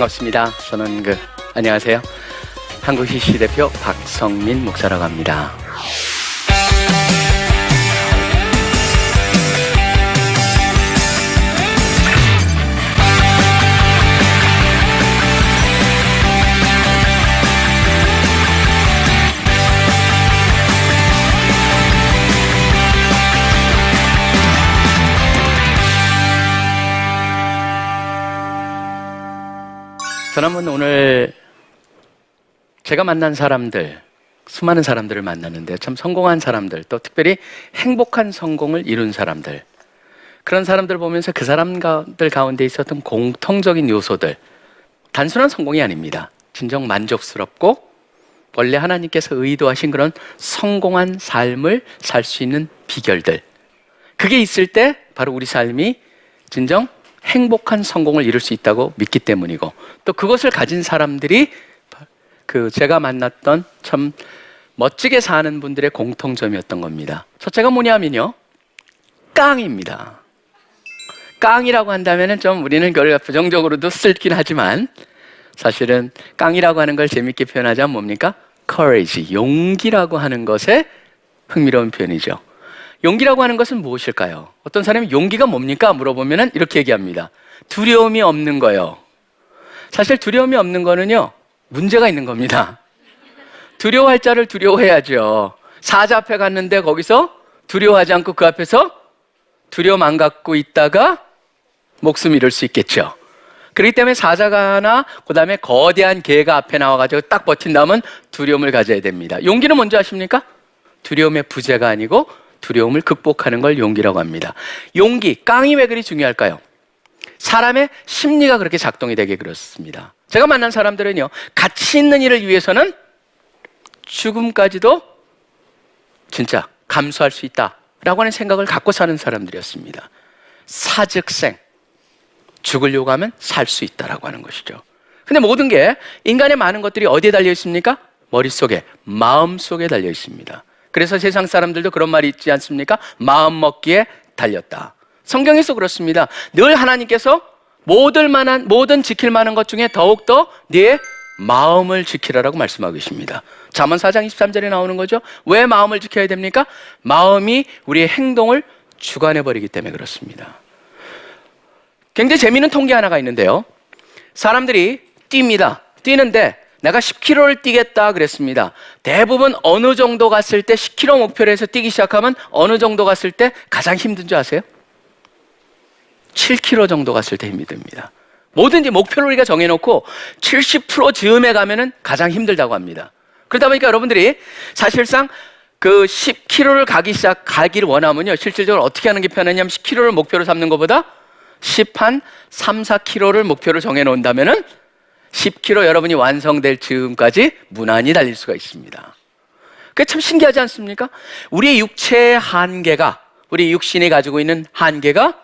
반갑습니다. 저는 안녕하세요. 한국 CC 대표 박성민 목사라고 합니다. 저는 오늘 제가 만난 사람들, 수많은 사람들을 만났는데 참 성공한 사람들, 또 특별히 행복한 성공을 이룬 사람들, 그런 사람들 보면서 그 사람들 가운데 있었던 공통적인 요소들, 단순한 성공이 아닙니다. 진정 만족스럽고 원래 하나님께서 의도하신 그런 성공한 삶을 살 수 있는 비결들, 그게 있을 때 바로 우리 삶이 진정 행복한 성공을 이룰 수 있다고 믿기 때문이고, 또 그것을 가진 사람들이 제가 만났던 참 멋지게 사는 분들의 공통점이었던 겁니다. 첫째가 뭐냐면요, 깡입니다. 깡이라고 한다면 좀 우리는 그걸 부정적으로도 쓰긴 하지만, 사실은 깡이라고 하는 걸 재밌게 표현하자면 뭡니까? courage, 용기라고 하는 것의 흥미로운 표현이죠. 용기라고 하는 것은 무엇일까요? 어떤 사람이 용기가 뭡니까? 물어보면 이렇게 얘기합니다. 두려움이 없는 거요. 사실 두려움이 없는 거는요, 문제가 있는 겁니다. 두려워할 자를 두려워해야죠. 사자 앞에 갔는데 거기서 두려워하지 않고 그 앞에서 두려움 안 갖고 있다가 목숨 잃을 수 있겠죠. 그렇기 때문에 사자가 하나, 그 다음에 거대한 개가 앞에 나와가지고 딱 버틴다면 두려움을 가져야 됩니다. 용기는 뭔지 아십니까? 두려움의 부재가 아니고 두려움을 극복하는 걸 용기라고 합니다. 용기, 깡이 왜 그리 중요할까요? 사람의 심리가 그렇게 작동이 되게 그렇습니다. 제가 만난 사람들은요, 가치 있는 일을 위해서는 죽음까지도 진짜 감수할 수 있다라고 하는 생각을 갖고 사는 사람들이었습니다. 사즉생, 죽으려고 하면 살 수 있다라고 하는 것이죠. 근데 모든 게, 인간의 많은 것들이 어디에 달려 있습니까? 머릿속에, 마음속에 달려 있습니다. 그래서 세상 사람들도 그런 말이 있지 않습니까? 마음 먹기에 달렸다. 성경에서 그렇습니다. 늘 하나님께서 모든 지킬 만한 것 중에 더욱더 네 마음을 지키라라고 말씀하고 계십니다. 잠언 4장 23절에 나오는 거죠. 왜 마음을 지켜야 됩니까? 마음이 우리의 행동을 주관해버리기 때문에 그렇습니다. 굉장히 재미있는 통계 하나가 있는데요, 사람들이 뜁니다. 뛰는데 내가 10km를 뛰겠다 그랬습니다. 대부분 어느 정도 갔을 때, 10km 목표로 해서 뛰기 시작하면 어느 정도 갔을 때 가장 힘든 줄 아세요? 7km 정도 갔을 때 힘이 듭니다. 뭐든지 목표를 우리가 정해놓고 70% 즈음에 가면은 가장 힘들다고 합니다. 그러다 보니까 여러분들이 사실상 그 10km를 가기를 원하면요, 실질적으로 어떻게 하는 게 편하냐면 10km를 목표로 삼는 것보다 3, 4km를 목표로 정해놓는다면은 10km 여러분이 완성될 즈음까지 무난히 달릴 수가 있습니다. 그게 참 신기하지 않습니까? 우리의 육체의 한계가, 우리 육신이 가지고 있는 한계가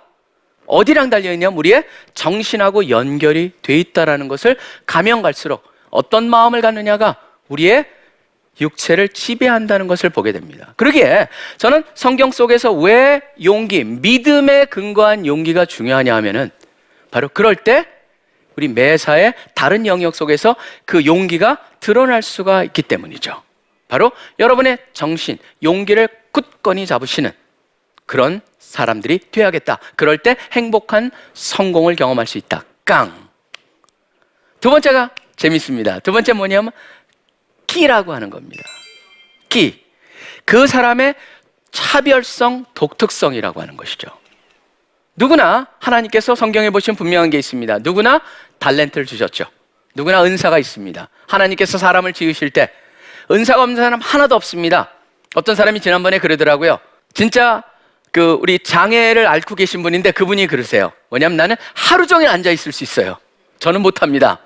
어디랑 달려있냐면 우리의 정신하고 연결이 돼 있다는 것을 가면 갈수록 어떤 마음을 갖느냐가 우리의 육체를 지배한다는 것을 보게 됩니다. 그러기에 저는 성경 속에서 왜 용기, 믿음에 근거한 용기가 중요하냐 하면은 바로 그럴 때 우리 매사의 다른 영역 속에서 그 용기가 드러날 수가 있기 때문이죠. 바로 여러분의 정신, 용기를 굳건히 잡으시는 그런 사람들이 되어야겠다. 그럴 때 행복한 성공을 경험할 수 있다. 깡. 두 번째가 재밌습니다. 두 번째 뭐냐면 끼라고 하는 겁니다. 끼. 그 사람의 차별성, 독특성이라고 하는 것이죠. 누구나 하나님께서 성경에 보시면 분명한 게 있습니다. 누구나 달란트를 주셨죠. 누구나 은사가 있습니다. 하나님께서 사람을 지으실 때 은사가 없는 사람 하나도 없습니다. 어떤 사람이 지난번에 그러더라고요. 진짜 우리 장애를 앓고 계신 분인데 그분이 그러세요. 뭐냐면 나는 하루 종일 앉아 있을 수 있어요. 저는 못합니다.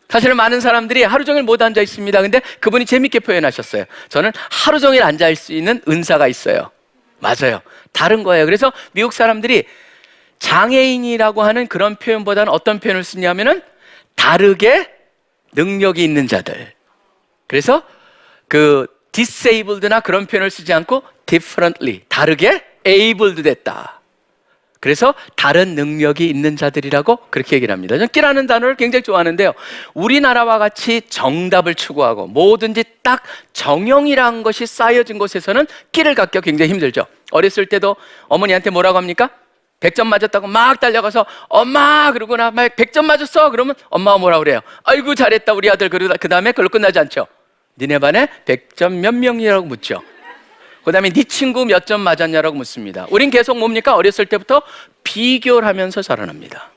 사실은 많은 사람들이 하루 종일 못 앉아 있습니다. 근데 그분이 재밌게 표현하셨어요. 저는 하루 종일 앉아 있을 수 있는 은사가 있어요. 맞아요. 다른 거예요. 그래서 미국 사람들이 장애인이라고 하는 그런 표현보다는 어떤 표현을 쓰냐면은 다르게 능력이 있는 자들. 그래서 disabled나 그런 표현을 쓰지 않고 differently, 다르게 abled 됐다. 그래서 다른 능력이 있는 자들이라고 그렇게 얘기를 합니다. 저는 끼라는 단어를 굉장히 좋아하는데요. 우리나라와 같이 정답을 추구하고 뭐든지 딱 정형이라는 것이 쌓여진 곳에서는 끼를 갖기가 굉장히 힘들죠. 어렸을 때도 어머니한테 뭐라고 합니까? 100점 맞았다고 막 달려가서 엄마 그러고 나 100점 맞았어 그러면 엄마가 뭐라고 그래요? 아이고 잘했다 우리 아들. 그러다 그 다음에 그걸로 끝나지 않죠. 니네 반에 100점 몇 명이라고 묻죠. 그 다음에 네 친구 몇 점 맞았냐라고 묻습니다. 우린 계속 뭡니까? 어렸을 때부터 비교를 하면서 자라납니다.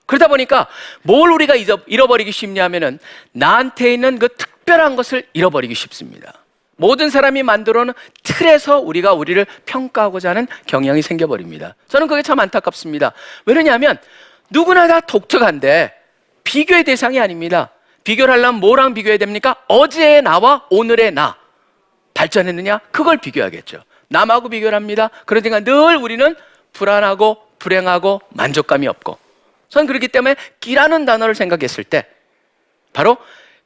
그러다 보니까 뭘 우리가 잃어버리기 쉽냐면은 나한테 있는 그 특별한 것을 잃어버리기 쉽습니다. 모든 사람이 만들어 놓은 틀에서 우리가 우리를 평가하고자 하는 경향이 생겨버립니다. 저는 그게 참 안타깝습니다. 왜냐하면 누구나 다 독특한데 비교의 대상이 아닙니다. 비교를 하려면 뭐랑 비교해야 됩니까? 어제의 나와 오늘의 나 발전했느냐? 그걸 비교하겠죠. 남하고 비교를 합니다. 그러니까 늘 우리는 불안하고 불행하고 만족감이 없고, 저는 그렇기 때문에 끼라는 단어를 생각했을 때 바로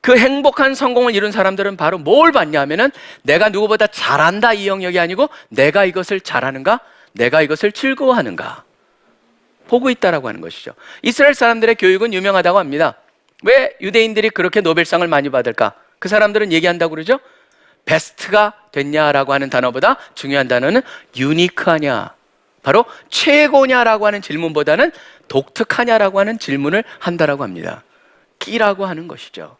그 행복한 성공을 이룬 사람들은 바로 뭘 봤냐 하면은 내가 누구보다 잘한다 이 영역이 아니고 내가 이것을 잘하는가? 내가 이것을 즐거워하는가? 보고 있다라고 하는 것이죠. 이스라엘 사람들의 교육은 유명하다고 합니다. 왜 유대인들이 그렇게 노벨상을 많이 받을까? 그 사람들은 얘기한다고 그러죠. 베스트가 됐냐라고 하는 단어보다 중요한 단어는 유니크하냐, 바로 최고냐라고 하는 질문보다는 독특하냐라고 하는 질문을 한다라고 합니다. 끼라고 하는 것이죠.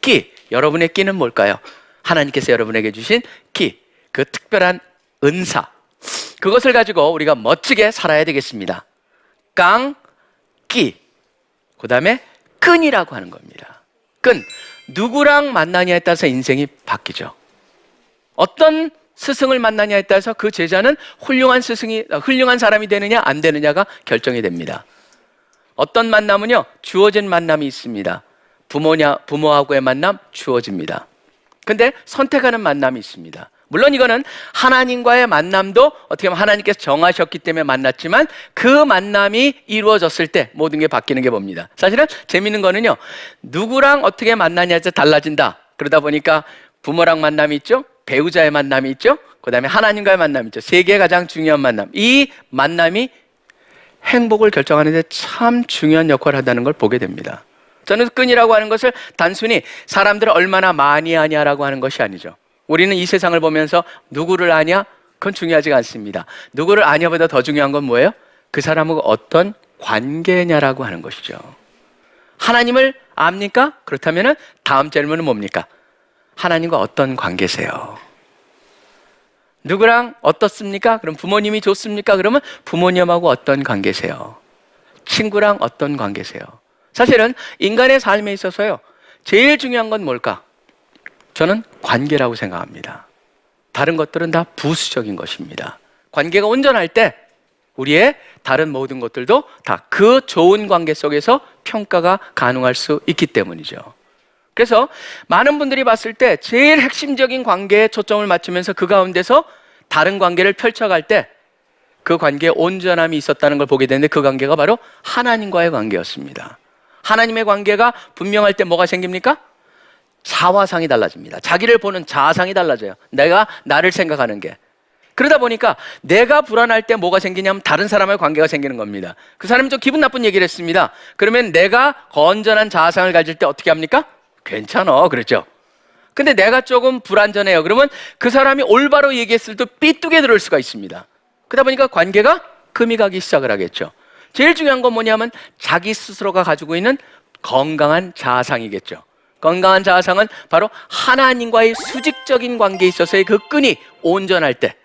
끼, 여러분의 끼는 뭘까요? 하나님께서 여러분에게 주신 끼, 그 특별한 은사, 그것을 가지고 우리가 멋지게 살아야 되겠습니다. 깡, 끼, 그 다음에 끈이라고 하는 겁니다. 끈, 누구랑 만나냐에 따라서 인생이 바뀌죠. 어떤 스승을 만나냐에 따라서 그 제자는 훌륭한 사람이 되느냐 안 되느냐가 결정이 됩니다. 어떤 만남은요, 주어진 만남이 있습니다. 부모하고의 만남 주어집니다. 근데 선택하는 만남이 있습니다. 물론 이거는 하나님과의 만남도 어떻게 보면 하나님께서 정하셨기 때문에 만났지만 그 만남이 이루어졌을 때 모든 게 바뀌는 게 뭡니다. 사실은 재밌는 거는요, 누구랑 어떻게 만나냐에 따라 달라진다. 그러다 보니까 부모랑 만남이 있죠, 배우자의 만남이 있죠, 그 다음에 하나님과의 만남이 있죠. 세계의 가장 중요한 만남, 이 만남이 행복을 결정하는 데 참 중요한 역할을 한다는 걸 보게 됩니다. 저는 끈이라고 하는 것을 단순히 사람들을 얼마나 많이 아냐라고 하는 것이 아니죠. 우리는 이 세상을 보면서 누구를 아냐? 그건 중요하지가 않습니다. 누구를 아냐보다 더 중요한 건 뭐예요? 그 사람하고 어떤 관계냐라고 하는 것이죠. 하나님을 압니까? 그렇다면 다음 질문은 뭡니까? 하나님과 어떤 관계세요? 누구랑 어떻습니까? 그럼 부모님이 좋습니까? 그러면 부모님하고 어떤 관계세요? 친구랑 어떤 관계세요? 사실은 인간의 삶에 있어서요, 제일 중요한 건 뭘까? 저는 관계라고 생각합니다. 다른 것들은 다 부수적인 것입니다. 관계가 온전할 때 우리의 다른 모든 것들도 다 그 좋은 관계 속에서 평가가 가능할 수 있기 때문이죠. 그래서 많은 분들이 봤을 때 제일 핵심적인 관계에 초점을 맞추면서 그 가운데서 다른 관계를 펼쳐갈 때 그 관계에 온전함이 있었다는 걸 보게 되는데, 그 관계가 바로 하나님과의 관계였습니다. 하나님의 관계가 분명할 때 뭐가 생깁니까? 자화상이 달라집니다. 자기를 보는 자아상이 달라져요. 나를 생각하는 게. 그러다 보니까 내가 불안할 때 뭐가 생기냐면 다른 사람과의 관계가 생기는 겁니다. 그 사람이 좀 기분 나쁜 얘기를 했습니다. 그러면 내가 건전한 자아상을 가질 때 어떻게 합니까? 괜찮아, 그렇죠? 근데 내가 조금 불안전해요. 그러면 그 사람이 올바로 얘기했을 때 삐뚤게 들을 수가 있습니다. 그러다 보니까 관계가 금이 가기 시작을 하겠죠. 제일 중요한 건 뭐냐면 자기 스스로가 가지고 있는 건강한 자아상이겠죠. 건강한 자아상은 바로 하나님과의 수직적인 관계에 있어서의 그 끈이 온전할 때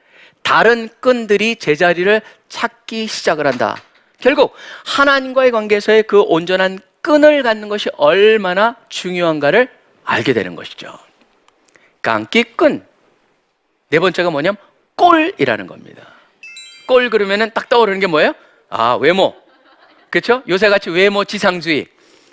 다른 끈들이 제자리를 찾기 시작을 한다. 결국 하나님과의 관계에서의 그 온전한 끈을 갖는 것이 얼마나 중요한가를 알게 되는 것이죠. 깡끼 끈. 네 번째가 뭐냐면 꼴이라는 겁니다. 꼴 그러면은 딱 떠오르는 게 뭐예요? 아, 외모. 그렇죠? 요새같이 외모 지상주의.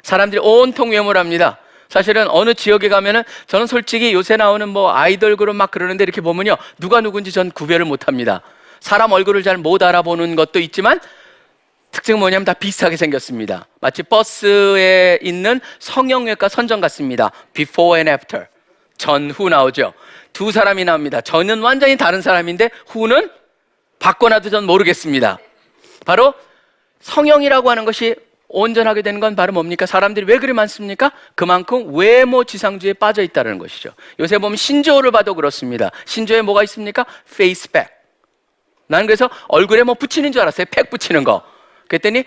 사람들이 온통 외모를 합니다. 사실은 어느 지역에 가면은 저는 솔직히 요새 나오는 뭐 아이돌 그룹 막 그러는데 이렇게 보면요, 누가 누군지 전 구별을 못 합니다. 사람 얼굴을 잘 못 알아보는 것도 있지만 특징은 뭐냐면 다 비슷하게 생겼습니다. 마치 버스에 있는 성형외과 선전 같습니다. Before and after. 전, 후 나오죠. 두 사람이 나옵니다. 전은 완전히 다른 사람인데 후는 바꿔놔도 전 모르겠습니다. 바로 성형이라고 하는 것이 온전하게 되는 건 바로 뭡니까? 사람들이 왜 그리 많습니까? 그만큼 외모 지상주의에 빠져 있다는 것이죠. 요새 보면 신조어를 봐도 그렇습니다. 신조어에 뭐가 있습니까? 페이스팩. 나는 그래서 얼굴에 뭐 붙이는 줄 알았어요. 팩 붙이는 거. 그랬더니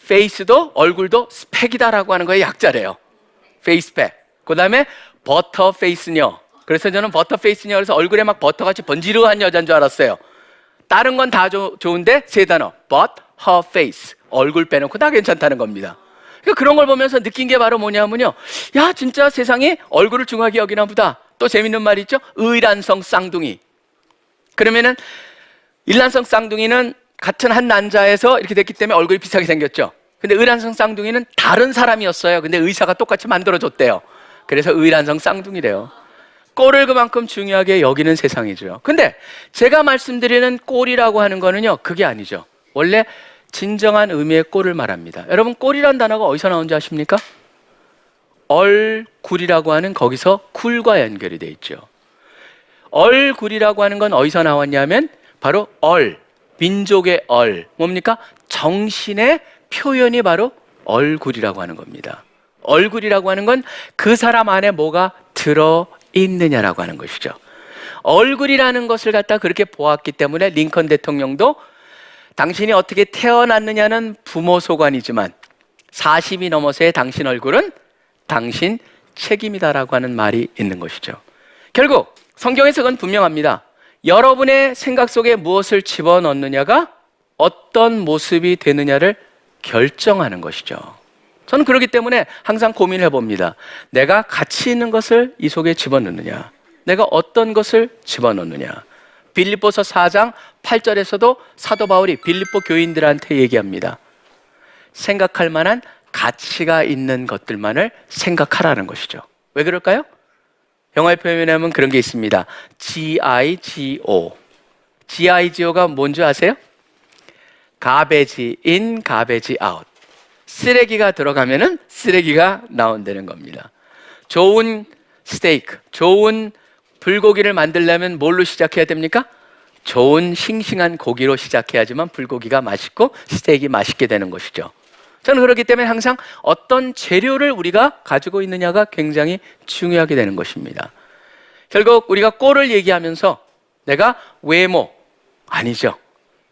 페이스도 얼굴도 스펙이다라고 하는 거에 약자래요. 페이스팩. 그 다음에 버터 페이스녀. 그래서 저는 버터 페이스녀 그래서 얼굴에 막 버터같이 번지르한 여자인 줄 알았어요. 다른 건 다 좋은데 세 단어. But her face. 얼굴 빼놓고 다 괜찮다는 겁니다. 그러니까 그런 걸 보면서 느낀 게 바로 뭐냐면요. 야, 진짜 세상에 얼굴을 중요하게 여기나 보다. 또 재밌는 말이 있죠. 의란성 쌍둥이. 그러면은 일란성 쌍둥이는 같은 한 난자에서 이렇게 됐기 때문에 얼굴이 비슷하게 생겼죠. 근데 의란성 쌍둥이는 다른 사람이었어요. 근데 의사가 똑같이 만들어줬대요. 그래서 의란성 쌍둥이래요. 꼴을 그만큼 중요하게 여기는 세상이죠. 근데 제가 말씀드리는 꼴이라고 하는 거는요, 그게 아니죠. 원래 진정한 의미의 꼴을 말합니다. 여러분, 꼴이란 단어가 어디서 나온지 아십니까? 얼굴이라고 하는 거기서 굴과 연결이 돼 있죠. 얼굴이라고 하는 건 어디서 나왔냐면 바로 민족의 뭡니까? 정신의 표현이 바로 얼굴이라고 하는 겁니다. 얼굴이라고 하는 건 그 사람 안에 뭐가 들어있느냐라고 하는 것이죠. 얼굴이라는 것을 갖다 그렇게 보았기 때문에 링컨 대통령도 당신이 어떻게 태어났느냐는 부모 소관이지만 40이 넘어서의 당신 얼굴은 당신 책임이다라고 하는 말이 있는 것이죠. 결국 성경에서 그건 분명합니다. 여러분의 생각 속에 무엇을 집어넣느냐가 어떤 모습이 되느냐를 결정하는 것이죠. 저는 그렇기 때문에 항상 고민해 봅니다. 내가 가치 있는 것을 이 속에 집어넣느냐, 내가 어떤 것을 집어넣느냐. 빌립보서 4장 8절에서도 사도 바울이 빌립보 교인들한테 얘기합니다. 생각할 만한 가치가 있는 것들만을 생각하라는 것이죠. 왜 그럴까요? 영어에 표현하면 그런 게 있습니다. GIGO. GIGO가 뭔지 아세요? garbage in, garbage out. 쓰레기가 들어가면은 쓰레기가 나온다는 겁니다. 좋은 스테이크, 좋은 불고기를 만들려면 뭘로 시작해야 됩니까? 좋은 싱싱한 고기로 시작해야지만 불고기가 맛있고 스테이크가 맛있게 되는 것이죠. 저는 그렇기 때문에 항상 어떤 재료를 우리가 가지고 있느냐가 굉장히 중요하게 되는 것입니다. 결국 우리가 꼴을 얘기하면서 내가 외모, 아니죠.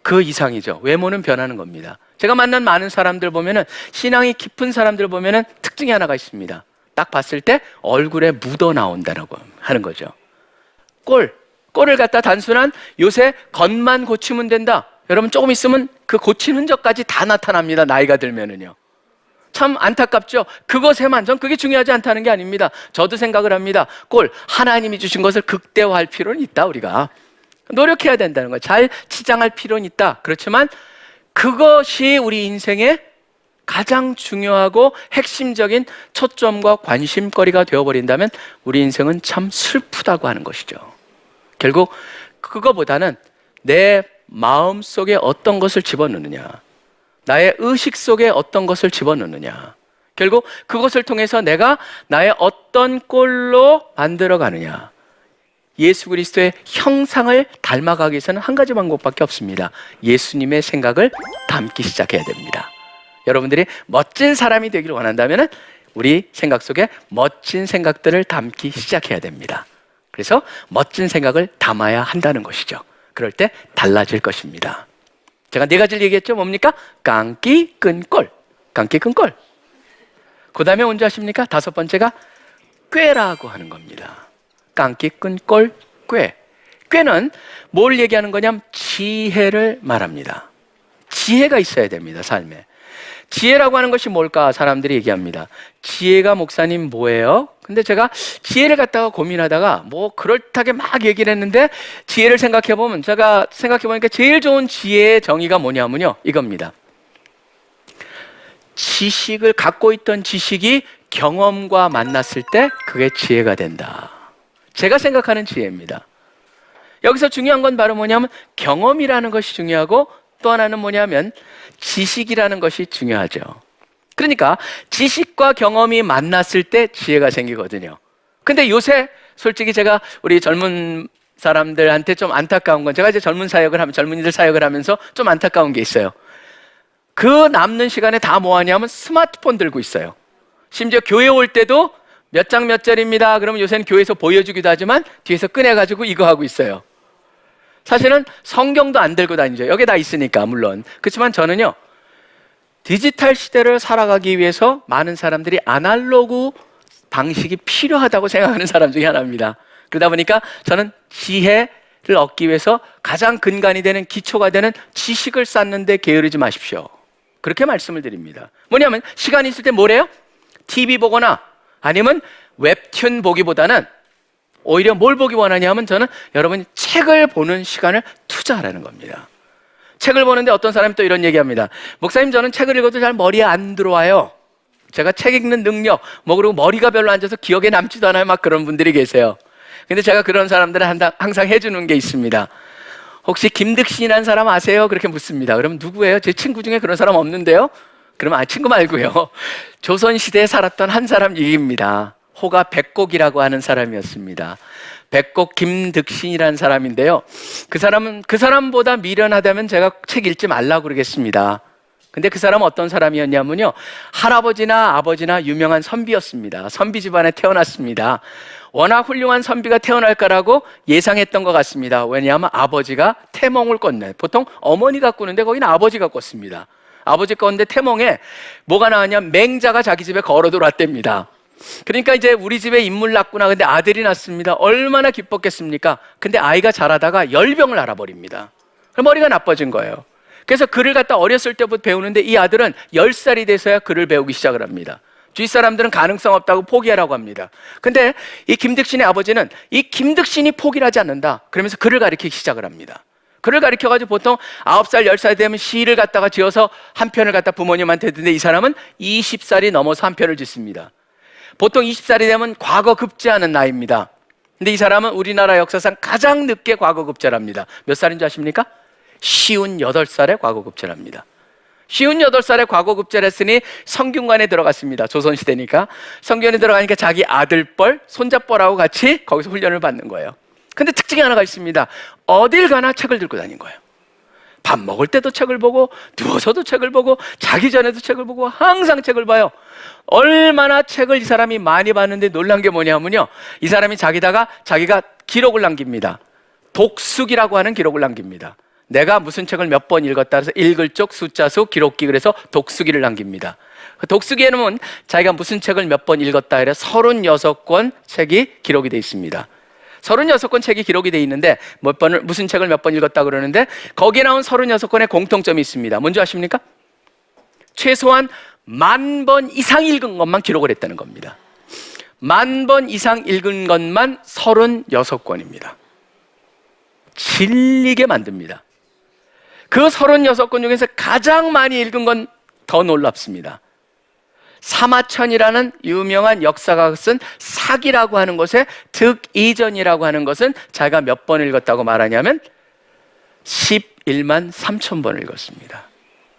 그 이상이죠. 외모는 변하는 겁니다. 제가 만난 많은 사람들 보면은, 신앙이 깊은 사람들 보면은 특징이 하나가 있습니다. 딱 봤을 때 얼굴에 묻어 나온다라고 하는 거죠. 꼴을 갖다 단순한 요새 겉만 고치면 된다. 여러분 조금 있으면 그 고친 흔적까지 다 나타납니다. 나이가 들면은요. 참 안타깝죠. 그것에만, 전 그게 중요하지 않다는 게 아닙니다. 저도 생각을 합니다. 하나님이 주신 것을 극대화할 필요는 있다. 우리가 노력해야 된다는 거예요. 잘 치장할 필요는 있다. 그렇지만 그것이 우리 인생의 가장 중요하고 핵심적인 초점과 관심거리가 되어버린다면 우리 인생은 참 슬프다고 하는 것이죠. 결국 그거보다는 내 마음 속에 어떤 것을 집어넣느냐, 나의 의식 속에 어떤 것을 집어넣느냐, 결국 그것을 통해서 내가 나의 어떤 꼴로 만들어가느냐. 예수 그리스도의 형상을 닮아가기 위해서는 한 가지 방법밖에 없습니다. 예수님의 생각을 담기 시작해야 됩니다. 여러분들이 멋진 사람이 되기를 원한다면 우리 생각 속에 멋진 생각들을 담기 시작해야 됩니다. 그래서 멋진 생각을 담아야 한다는 것이죠. 그럴 때 달라질 것입니다. 제가 4가지를 얘기했죠. 뭡니까? 깡기, 끈, 꼴. 깡기, 끈, 꼴. 그 다음에 뭔지 아십니까? 5번째가 꾀라고 하는 겁니다. 깡기, 끈, 꼴, 꾀. 꾀는 뭘 얘기하는 거냐면 지혜를 말합니다. 지혜가 있어야 됩니다, 삶에. 지혜라고 하는 것이 뭘까? 사람들이 얘기합니다. 지혜가 목사님 뭐예요? 근데 제가 지혜를 갖다가 고민하다가 뭐 그럴듯하게 막 얘기를 했는데 지혜를 생각해보면, 제가 생각해보니까 제일 좋은 지혜의 정의가 뭐냐면요, 이겁니다. 지식을 갖고 있던 지식이 경험과 만났을 때 그게 지혜가 된다. 제가 생각하는 지혜입니다. 여기서 중요한 건 바로 뭐냐면 경험이라는 것이 중요하고 또 하나는 뭐냐면 지식이라는 것이 중요하죠. 그러니까 지식과 경험이 만났을 때 지혜가 생기거든요. 근데 요새 솔직히 제가 우리 젊은 사람들한테 좀 안타까운 건, 제가 이제 젊은이들 사역을 하면서 좀 안타까운 게 있어요. 그 남는 시간에 다 뭐하냐면 스마트폰 들고 있어요. 심지어 교회 올 때도 몇 장 몇 절입니다. 그러면 요새는 교회에서 보여주기도 하지만 뒤에서 꺼내가지고 이거 하고 있어요. 사실은 성경도 안 들고 다니죠. 여기 다 있으니까 물론. 그렇지만 저는요, 디지털 시대를 살아가기 위해서 많은 사람들이 아날로그 방식이 필요하다고 생각하는 사람 중에 하나입니다. 그러다 보니까 저는 지혜를 얻기 위해서 가장 근간이 되는, 기초가 되는 지식을 쌓는 데 게으르지 마십시오. 그렇게 말씀을 드립니다. 뭐냐면 시간이 있을 때 뭐래요? TV 보거나 아니면 웹툰 보기보다는 오히려 뭘 보기 원하냐면 저는 여러분이 책을 보는 시간을 투자하라는 겁니다. 책을 보는데 어떤 사람이 또 이런 얘기합니다. 목사님, 저는 책을 읽어도 잘 머리에 안 들어와요. 제가 책 읽는 능력, 그리고 머리가 별로 안 좋아서 기억에 남지도 않아요. 막 그런 분들이 계세요. 근데 제가 그런 사람들은 항상 해주는 게 있습니다. 혹시 김득신이라는 사람 아세요? 그렇게 묻습니다. 그러면 누구예요? 제 친구 중에 그런 사람 없는데요? 그러면 친구 말고요. 조선시대에 살았던 한 사람 얘기입니다. 호가 백곡이라고 하는 사람이었습니다. 백곡 김득신이라는 사람인데요. 그 사람보다 미련하다면 제가 책 읽지 말라고 그러겠습니다. 근데 그 사람은 어떤 사람이었냐면요, 할아버지나 아버지나 유명한 선비였습니다. 선비 집안에 태어났습니다. 워낙 훌륭한 선비가 태어날 거라고 예상했던 것 같습니다. 왜냐하면 아버지가 태몽을 꿨네. 보통 어머니가 꾸는데 거기는 아버지가 꿨습니다. 아버지 꿨는데 태몽에 뭐가 나왔냐면 맹자가 자기 집에 걸어 들어왔답니다. 그러니까 이제 우리 집에 인물 낳구나. 근데 아들이 낳습니다. 얼마나 기뻤겠습니까? 근데 아이가 자라다가 열병을 앓아버립니다. 머리가 나빠진 거예요. 그래서 글을 갖다 어렸을 때부터 배우는데 이 아들은 10살이 돼서야 글을 배우기 시작을 합니다. 주위 사람들은 가능성 없다고 포기하라고 합니다. 근데 이 김득신의 아버지는 이 김득신이 포기를 하지 않는다. 그러면서 글을 가르치기 시작을 합니다. 글을 가르쳐가지고 보통 9살, 10살 되면 시를 갖다가 지어서 한 편을 갖다 부모님한테 듣는데 이 사람은 20살이 넘어서 한 편을 짓습니다. 보통 20살이 되면 과거 급제하는 나이입니다. 근데 이 사람은 우리나라 역사상 가장 늦게 과거 급제를 합니다. 몇 살인 줄 아십니까? 58살에 과거 급제를 합니다. 58살에 과거 급제를 했으니 성균관에 들어갔습니다. 조선시대니까. 성균관에 들어가니까 자기 아들뻘, 손자뻘하고 같이 거기서 훈련을 받는 거예요. 근데 특징이 하나가 있습니다. 어딜 가나 책을 들고 다닌 거예요. 밥 먹을 때도 책을 보고, 누워서도 책을 보고, 자기 전에도 책을 보고, 항상 책을 봐요. 얼마나 책을 이 사람이 많이 봤는데 놀란 게 뭐냐면요, 이 사람이 자기가 기록을 남깁니다. 독숙이라고 하는 기록을 남깁니다. 내가 무슨 책을 몇 번 읽었다 해서 읽을 쪽 숫자 수 기록기, 그래서 독수기를 남깁니다. 그 독수기에는 자기가 무슨 책을 몇 번 읽었다 해서 36권 책이 기록이 되어 있습니다. 36권 책이 기록이 되어 있는데 무슨 책을 몇 번 읽었다 그러는데 거기에 나온 36권의 공통점이 있습니다. 뭔지 아십니까? 최소한 10,000번 이상 읽은 것만 기록을 했다는 겁니다. 10,000번 이상 읽은 것만 36권입니다. 질리게 만듭니다. 그 36권 중에서 가장 많이 읽은 건 더 놀랍습니다. 사마천이라는 유명한 역사가가 쓴 사기라고 하는 것에 득이전이라고 하는 것은 자기가 몇 번 읽었다고 말하냐면 11만 3천 번을 읽었습니다.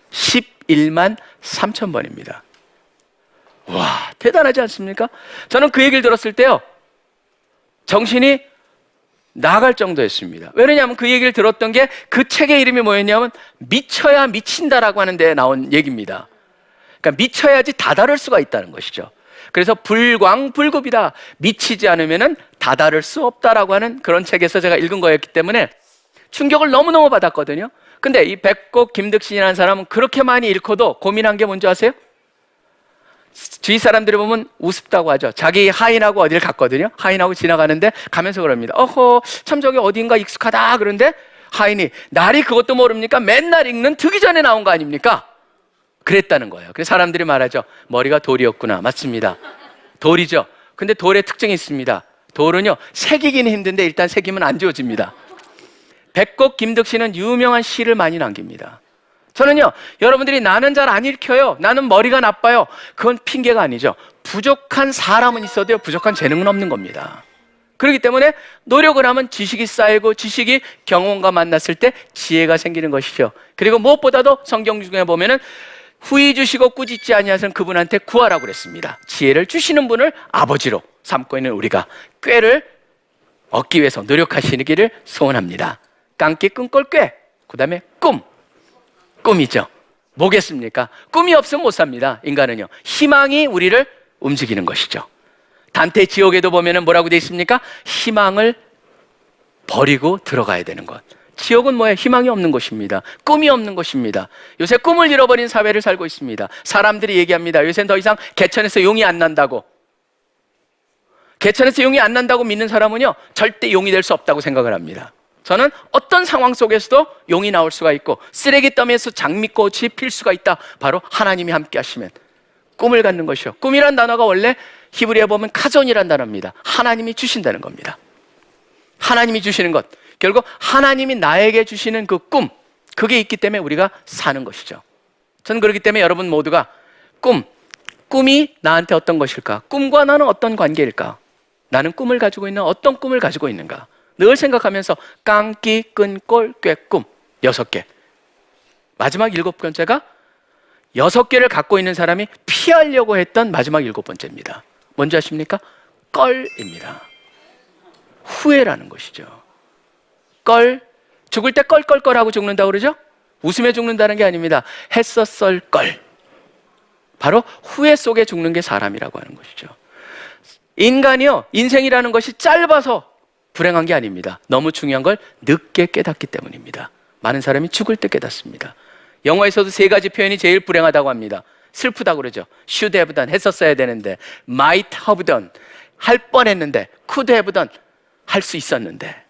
11만 3천 번입니다. 와, 대단하지 않습니까? 저는 그 얘기를 들었을 때요, 정신이 나갈 정도였습니다. 왜냐하면 그 얘기를 들었던 게 그 책의 이름이 뭐였냐면 미쳐야 미친다라고 하는 데에 나온 얘기입니다. 그러니까 미쳐야지 다다를 수가 있다는 것이죠. 그래서 불광불급이다. 미치지 않으면 다다를 수 없다라고 하는 그런 책에서 제가 읽은 거였기 때문에 충격을 너무너무 받았거든요. 근데 이 백곡 김득신이라는 사람은 그렇게 많이 읽어도 고민한 게 뭔지 아세요? 주위 사람들이 보면 우습다고 하죠. 자기 하인하고 어디를 갔거든요. 하인하고 지나가는데 가면서 그럽니다. 어허, 참 저기 어딘가 익숙하다. 그런데 하인이 날이 그것도 모릅니까? 맨날 읽는 득이전에 나온 거 아닙니까? 그랬다는 거예요. 그래서 사람들이 말하죠. 머리가 돌이었구나. 맞습니다. 돌이죠. 근데 돌의 특징이 있습니다. 돌은요, 새기기는 힘든데 일단 새기면 안 지워집니다. 백곡 김득신은 유명한 시를 많이 남깁니다. 저는요, 여러분들이 나는 잘 안 읽혀요, 나는 머리가 나빠요, 그건 핑계가 아니죠. 부족한 사람은 있어도요, 부족한 재능은 없는 겁니다. 그렇기 때문에 노력을 하면 지식이 쌓이고, 지식이 경험과 만났을 때 지혜가 생기는 것이죠. 그리고 무엇보다도 성경 중에 보면은 후히 주시고 꾸짖지 아니하시는 그분한테 구하라고 그랬습니다. 지혜를 주시는 분을 아버지로 삼고 있는 우리가 꾀를 얻기 위해서 노력하시기를 소원합니다. 깡기 끈꼴 꾀, 그 다음에 꿈이죠. 뭐겠습니까? 꿈이 없으면 못 삽니다. 인간은요. 희망이 우리를 움직이는 것이죠. 단테 지옥에도 보면은 뭐라고 돼 있습니까? 희망을 버리고 들어가야 되는 것. 지옥은 뭐예요? 희망이 없는 곳입니다. 꿈이 없는 곳입니다. 요새 꿈을 잃어버린 사회를 살고 있습니다. 사람들이 얘기합니다. 요새는 더 이상 개천에서 용이 안 난다고. 개천에서 용이 안 난다고 믿는 사람은요, 절대 용이 될 수 없다고 생각을 합니다. 저는 어떤 상황 속에서도 용이 나올 수가 있고 쓰레기 더미에서 장미꽃이 필 수가 있다. 바로 하나님이 함께 하시면. 꿈을 갖는 것이요. 꿈이란 단어가 원래 히브리어에 보면 카존이란 단어입니다. 하나님이 주신다는 겁니다. 하나님이 주시는 것. 결국 하나님이 나에게 주시는 그 꿈, 그게 있기 때문에 우리가 사는 것이죠. 저는 그렇기 때문에 여러분 모두가 꿈이 나한테 어떤 것일까? 꿈과 나는 어떤 관계일까? 나는 꿈을 가지고 있는 어떤 꿈을 가지고 있는가? 늘 생각하면서 깡기, 끈, 꼴, 꾀, 꿈 6개. 마지막 7번째가 6개를 갖고 있는 사람이 피하려고 했던 마지막 7번째입니다. 뭔지 아십니까? 껄입니다. 후회라는 것이죠. 껄, 죽을 때 껄껄껄하고 죽는다고 그러죠? 웃으며 죽는다는 게 아닙니다. 했었을 걸. 바로 후회 속에 죽는 게 사람이라고 하는 것이죠. 인간이요, 인생이라는 것이 짧아서 불행한 게 아닙니다. 너무 중요한 걸 늦게 깨닫기 때문입니다. 많은 사람이 죽을 때 깨닫습니다. 영어에서도 3가지 표현이 제일 불행하다고 합니다. 슬프다고 그러죠. should have done, 했었어야 되는데, might have done, 할 뻔했는데, could have done, 할 수 있었는데.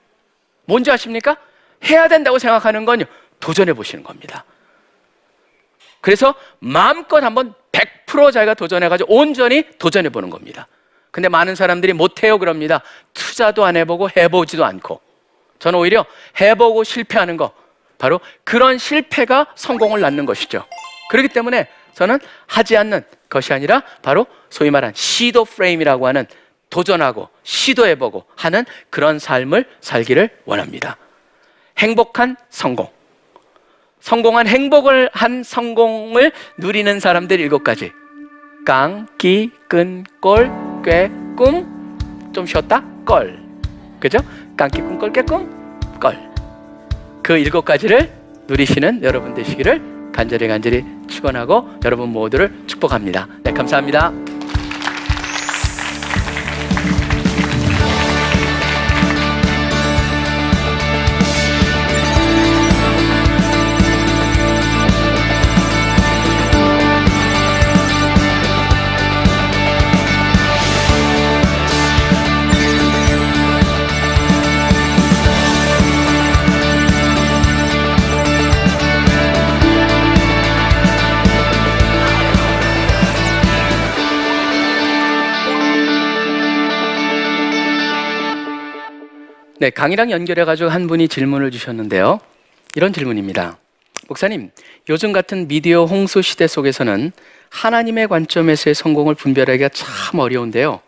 뭔지 아십니까? 해야 된다고 생각하는 건 도전해 보시는 겁니다. 그래서 마음껏 한번 100% 자기가 도전해가지고 온전히 도전해 보는 겁니다. 근데 많은 사람들이 못해요 그럽니다. 투자도 안 해보고 해보지도 않고. 저는 오히려 해보고 실패하는 거, 바로 그런 실패가 성공을 낳는 것이죠. 그렇기 때문에 저는 하지 않는 것이 아니라 바로 소위 말한 시도 프레임이라고 하는, 도전하고 시도해보고 하는 그런 삶을 살기를 원합니다. 행복한 성공, 성공한 행복을 한 성공을 누리는 사람들 7가지. 깡, 기, 끈, 꼴, 꾀, 꿈. 좀 쉬었다? 껄. 그죠? 깡, 기, 끈, 꼴, 꾀, 꿈, 껄. 그 7가지를 누리시는 여러분 되시기를 간절히 축원하고 여러분 모두를 축복합니다. 네, 감사합니다. 네, 강의랑 연결해가지고 한 분이 질문을 주셨는데요. 이런 질문입니다. 목사님, 요즘 같은 미디어 홍수 시대 속에서는 하나님의 관점에서의 성공을 분별하기가 참 어려운데요.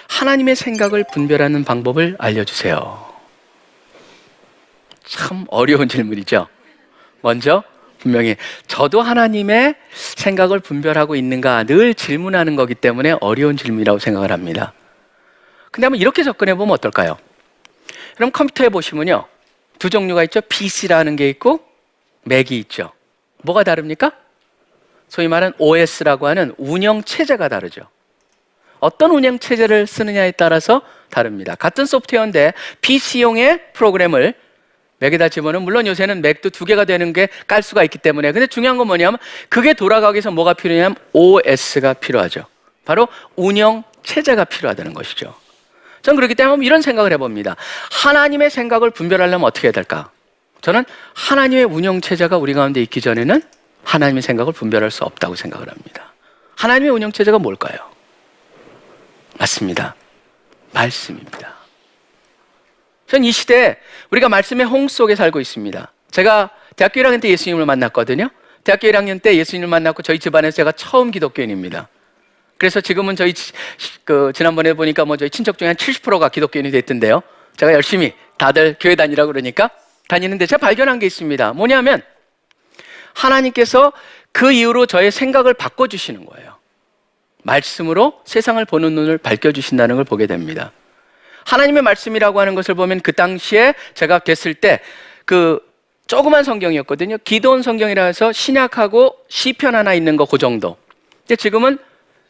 하나님의 생각을 분별하는 방법을 알려주세요. 참 어려운 질문이죠. 먼저 분명히 저도 하나님의 생각을 분별하고 있는가 늘 질문하는 거기 때문에 어려운 질문이라고 생각을 합니다. 근데 한번 이렇게 접근해 보면 어떨까요? 그럼 컴퓨터에 보시면요, 2 종류가 있죠. PC라는 게 있고 맥이 있죠. 뭐가 다릅니까? 소위 말하는 OS라고 하는 운영체제가 다르죠. 어떤 운영체제를 쓰느냐에 따라서 다릅니다. 같은 소프트웨어인데 PC용의 프로그램을 맥에다 집어넣으면, 물론 요새는 맥도 2개가 되는 게 깔 수가 있기 때문에, 근데 중요한 건 뭐냐면 그게 돌아가기 위해서 뭐가 필요하냐면 OS가 필요하죠. 바로 운영체제가 필요하다는 것이죠. 저는 그렇기 때문에 이런 생각을 해봅니다. 하나님의 생각을 분별하려면 어떻게 해야 될까? 저는 하나님의 운영체제가 우리 가운데 있기 전에는 하나님의 생각을 분별할 수 없다고 생각을 합니다. 하나님의 운영체제가 뭘까요? 맞습니다. 말씀입니다. 저는 이 시대에 우리가 말씀의 홍 속에 살고 있습니다. 제가 대학교 1학년 때 예수님을 만났거든요. 대학교 1학년 때 예수님을 만났고 저희 집안에서 제가 처음 기독교인입니다. 그래서 지금은 저희 지난번에 보니까 저희 친척 중에 한 70%가 기독교인이 됐던데요. 제가 열심히 다들 교회 다니라고 그러니까 다니는데 제가 발견한 게 있습니다. 뭐냐면 하나님께서 그 이후로 저의 생각을 바꿔주시는 거예요. 말씀으로 세상을 보는 눈을 밝혀주신다는 걸 보게 됩니다. 하나님의 말씀이라고 하는 것을 보면 그 당시에 제가 됐을 때 조그만 성경이었거든요. 기도원 성경이라 해서 신약하고 시편 하나 있는 거 그 정도. 근데 지금은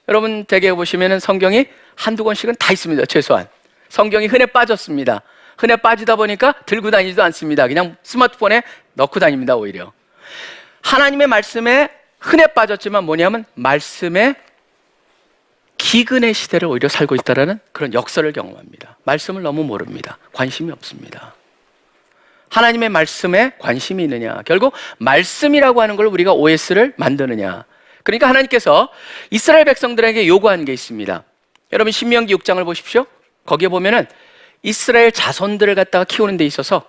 여러분 댁에 보시면은 성경이 한두 권씩은 다 있습니다. 최소한. 성경이 흔해 빠졌습니다. 흔해 빠지다 보니까 들고 다니지도 않습니다. 그냥 스마트폰에 넣고 다닙니다. 오히려 하나님의 말씀에 흔해 빠졌지만 뭐냐면 말씀의 기근의 시대를 오히려 살고 있다는 그런 역설을 경험합니다. 말씀을 너무 모릅니다. 관심이 없습니다. 하나님의 말씀에 관심이 있느냐? 결국 말씀이라고 하는 걸 우리가 OS를 만드느냐? 그러니까 하나님께서 이스라엘 백성들에게 요구한 게 있습니다. 여러분 신명기 6장을 보십시오. 거기에 보면은 이스라엘 자손들을 갖다가 키우는 데 있어서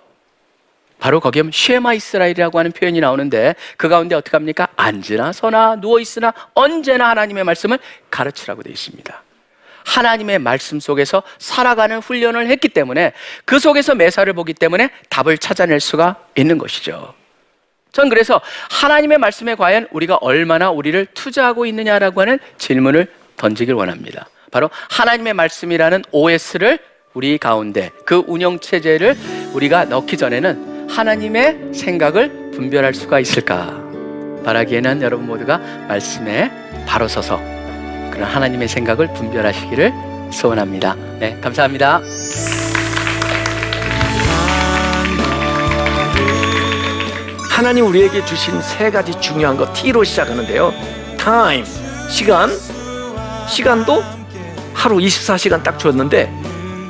바로 거기에 쉐마 이스라엘이라고 하는 표현이 나오는데 그 가운데 어떻게 합니까? 앉으나 서나 누워있으나 언제나 하나님의 말씀을 가르치라고 되어 있습니다. 하나님의 말씀 속에서 살아가는 훈련을 했기 때문에 그 속에서 매사를 보기 때문에 답을 찾아낼 수가 있는 것이죠. 전 그래서 하나님의 말씀에 과연 우리가 얼마나 우리를 투자하고 있느냐라고 하는 질문을 던지길 원합니다. 바로 하나님의 말씀이라는 OS를 우리 가운데 그 운영체제를 우리가 넣기 전에는 하나님의 생각을 분별할 수가 있을까? 바라기에는 여러분 모두가 말씀에 바로 서서 그런 하나님의 생각을 분별하시기를 소원합니다. 네, 감사합니다. 하나님 우리에게 주신 세 가지 중요한 거 T로 시작하는데요. 타임, 시간, 시간도 하루 24시간 딱 줬는데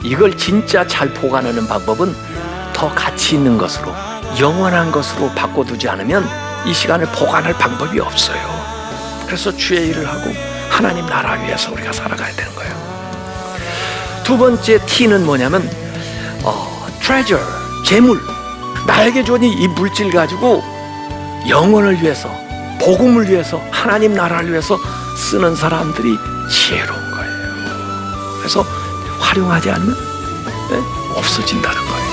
이걸 진짜 잘 보관하는 방법은 더 가치 있는 것으로 영원한 것으로 바꿔두지 않으면 이 시간을 보관할 방법이 없어요. 그래서 주의 일을 하고 하나님 나라 위해서 우리가 살아가야 되는 거예요. 두 번째 T는 뭐냐면 treasure, 재물. 나에게 주니 이 물질 가지고 영혼을 위해서, 복음을 위해서, 하나님 나라를 위해서 쓰는 사람들이 지혜로운 거예요. 그래서 활용하지 않으면 없어진다는 거예요.